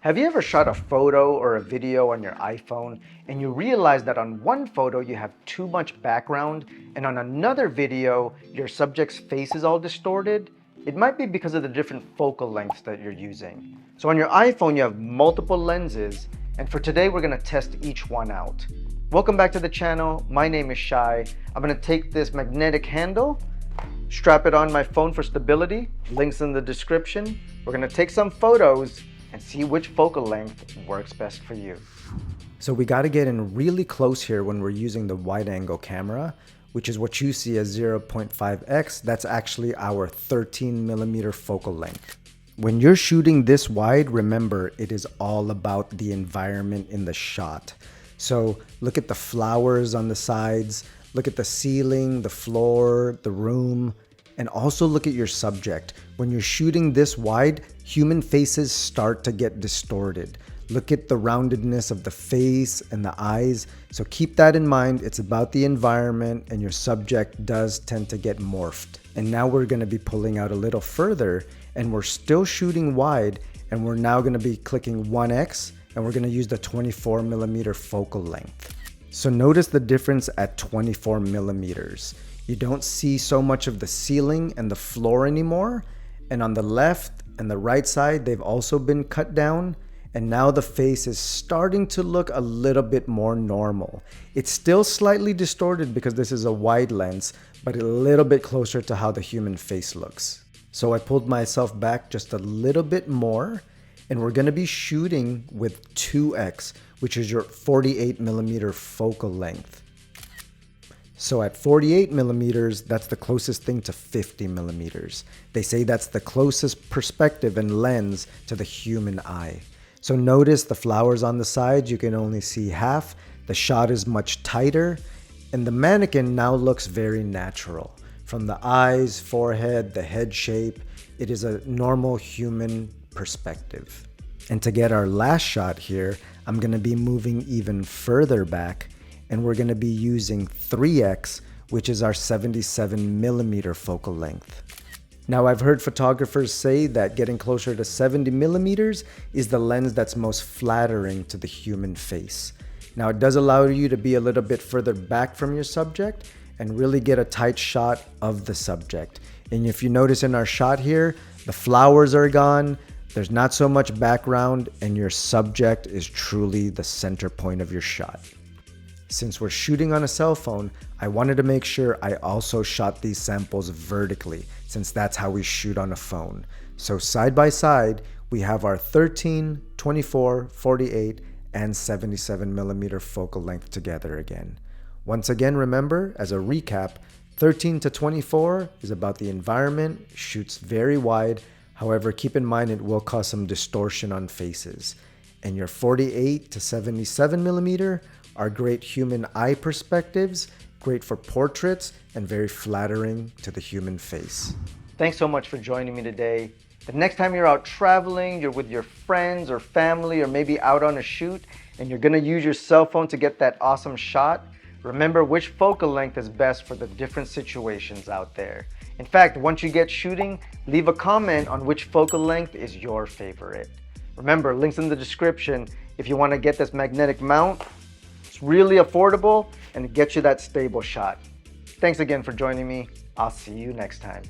Have you ever shot a photo or a video on your iPhone and you realize that on one photo you have too much background and on another video your subject's face is all distorted? It might be because of the different focal lengths that you're using. So on your iPhone you have multiple lenses, and for today we're going to test each one out. Welcome back to the channel. My name is Shai. I'm going to take this magnetic handle, strap it on my phone for stability. Links in the description. We're going to take some photos and see which focal length works best for you. So we got to get in really close here when we're using the wide angle camera, which is what you see as 0.5x. That's actually our 13mm focal length. When you're shooting this wide, remember it is all about the environment in the shot. So look at the flowers on the sides, look at the ceiling, the floor, the room, and also look at your subject. When you're shooting this wide, human faces start to get distorted. Look at the roundedness of the face and the eyes. So keep that in mind. It's about the environment, and your subject does tend to get morphed. And now we're going to be pulling out a little further, and we're still shooting wide, and we're now going to be clicking 1x, and we're going to use the 24mm focal length. So notice the difference at 24mm. You don't see so much of the ceiling and the floor anymore. And on the left and the right side, they've also been cut down. And now the face is starting to look a little bit more normal. It's still slightly distorted because this is a wide lens, but a little bit closer to how the human face looks. So I pulled myself back just a little bit more, and we're going to be shooting with 2x, which is your 48mm focal length. So at 48mm, that's the closest thing to 50mm. They say that's the closest perspective and lens to the human eye. So notice the flowers on the side, you can only see half. The shot is much tighter, and the mannequin now looks very natural. From the eyes, forehead, the head shape, it is a normal human perspective. And to get our last shot here, I'm going to be moving even further back, and we're going to be using 3x, which is our 77mm focal length. Now, I've heard photographers say that getting closer to 70mm is the lens that's most flattering to the human face. Now, it does allow you to be a little bit further back from your subject and really get a tight shot of the subject. And if you notice in our shot here, the flowers are gone, there's not so much background, and your subject is truly the center point of your shot. Since we're shooting on a cell phone, I wanted to make sure I also shot these samples vertically, since that's how we shoot on a phone. So side by side, we have our 13, 24, 48, and 77mm focal length together again. Once again, remember, as a recap, 13 to 24 is about the environment, shoots very wide. However, keep in mind it will cause some distortion on faces. And your 48 to 77mm are great human eye perspectives, great for portraits, and very flattering to the human face. Thanks so much for joining me today. The next time you're out traveling, you're with your friends or family, or maybe out on a shoot, and you're gonna use your cell phone to get that awesome shot, remember which focal length is best for the different situations out there. In fact, once you get shooting, leave a comment on which focal length is your favorite. Remember, links in the description if you want to get this magnetic mount. It's really affordable and it gets you that stable shot. Thanks again for joining me. I'll see you next time.